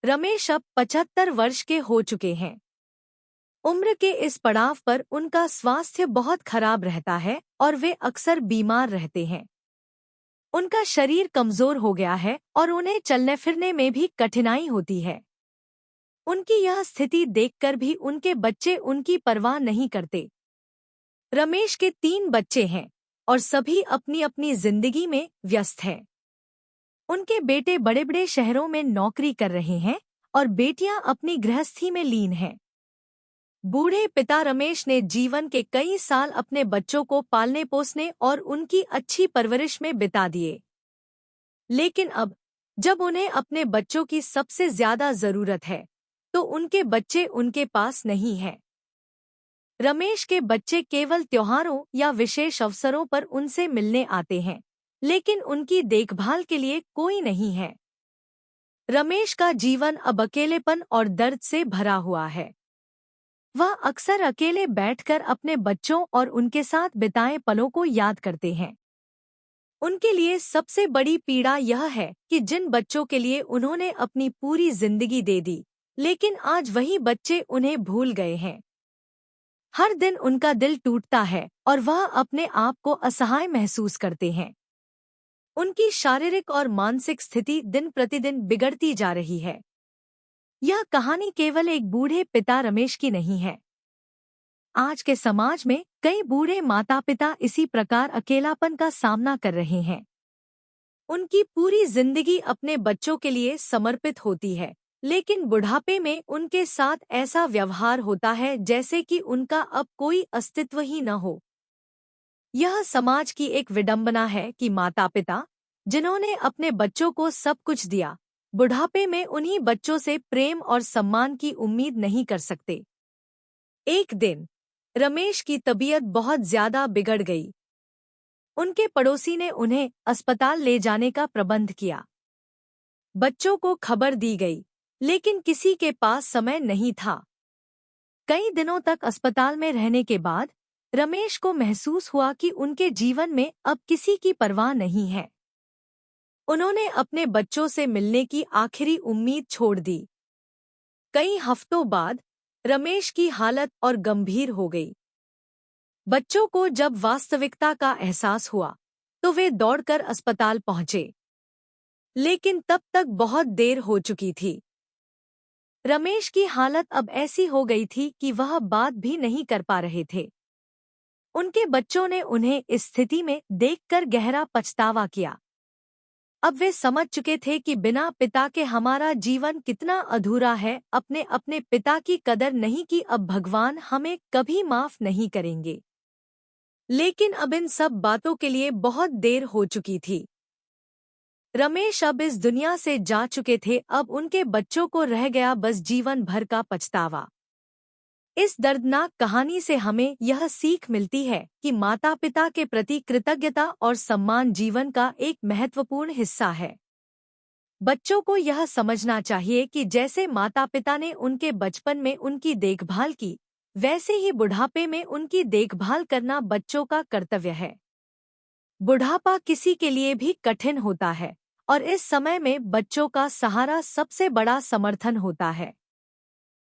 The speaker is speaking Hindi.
रमेश अब 75 वर्ष के हो चुके हैं। उम्र के इस पड़ाव पर उनका स्वास्थ्य बहुत खराब रहता है और वे अक्सर बीमार रहते हैं। उनका शरीर कमजोर हो गया है और उन्हें चलने फिरने में भी कठिनाई होती है। उनकी यह स्थिति देखकर भी उनके बच्चे उनकी परवाह नहीं करते। रमेश के 3 बच्चे हैं और सभी अपनी अपनी जिंदगी में व्यस्त हैं। उनके बेटे बड़े बड़े शहरों में नौकरी कर रहे हैं और बेटियां अपनी गृहस्थी में लीन हैं। बूढ़े पिता रमेश ने जीवन के कई साल अपने बच्चों को पालने पोसने और उनकी अच्छी परवरिश में बिता दिए। लेकिन अब जब उन्हें अपने बच्चों की सबसे ज्यादा जरूरत है तो उनके बच्चे उनके पास नहीं हैं। रमेश के बच्चे केवल त्योहारों या विशेष अवसरों पर उनसे मिलने आते हैं, लेकिन उनकी देखभाल के लिए कोई नहीं है। रमेश का जीवन अब अकेलेपन और दर्द से भरा हुआ है। वह अक्सर अकेले बैठकर अपने बच्चों और उनके साथ बिताए पलों को याद करते हैं। उनके लिए सबसे बड़ी पीड़ा यह है कि जिन बच्चों के लिए उन्होंने अपनी पूरी जिंदगी दे दी, लेकिन आज वही बच्चे उन्हें भूल गए हैं। हर दिन उनका दिल टूटता है और वह अपने आप को असहाय महसूस करते हैं। उनकी शारीरिक और मानसिक स्थिति दिन प्रतिदिन बिगड़ती जा रही है। यह कहानी केवल एक बूढ़े पिता रमेश की नहीं है। आज के समाज में कई बूढ़े माता पिता इसी प्रकार अकेलापन का सामना कर रहे हैं। उनकी पूरी जिंदगी अपने बच्चों के लिए समर्पित होती है, लेकिन बुढ़ापे में उनके साथ ऐसा व्यवहार होता है जैसे कि उनका अब कोई अस्तित्व ही न हो। यह समाज की एक विडंबना है कि माता पिता, जिन्होंने अपने बच्चों को सब कुछ दिया, बुढ़ापे में उन्हीं बच्चों से प्रेम और सम्मान की उम्मीद नहीं कर सकते। एक दिन रमेश की तबीयत बहुत ज्यादा बिगड़ गई। उनके पड़ोसी ने उन्हें अस्पताल ले जाने का प्रबंध किया। बच्चों को खबर दी गई, लेकिन किसी के पास समय नहीं था। कई दिनों तक अस्पताल में रहने के बाद रमेश को महसूस हुआ कि उनके जीवन में अब किसी की परवाह नहीं है। उन्होंने अपने बच्चों से मिलने की आखिरी उम्मीद छोड़ दी। कई हफ्तों बाद रमेश की हालत और गंभीर हो गई। बच्चों को जब वास्तविकता का एहसास हुआ तो वे दौड़कर अस्पताल पहुंचे, लेकिन तब तक बहुत देर हो चुकी थी। रमेश की हालत अब ऐसी हो गई थी कि वह बात भी नहीं कर पा रहे थे। उनके बच्चों ने उन्हें इस स्थिति में देखकर गहरा पछतावा किया। अब वे समझ चुके थे कि बिना पिता के हमारा जीवन कितना अधूरा है। अपने अपने पिता की कदर नहीं की, अब भगवान हमें कभी माफ नहीं करेंगे। लेकिन अब इन सब बातों के लिए बहुत देर हो चुकी थी। रमेश अब इस दुनिया से जा चुके थे। अब उनके बच्चों को रह गया बस जीवन भर का पछतावा। इस दर्दनाक कहानी से हमें यह सीख मिलती है कि माता पिता के प्रति कृतज्ञता और सम्मान जीवन का एक महत्वपूर्ण हिस्सा है। बच्चों को यह समझना चाहिए कि जैसे माता पिता ने उनके बचपन में उनकी देखभाल की, वैसे ही बुढ़ापे में उनकी देखभाल करना बच्चों का कर्तव्य है। बुढ़ापा किसी के लिए भी कठिन होता है और इस समय में बच्चों का सहारा सबसे बड़ा समर्थन होता है।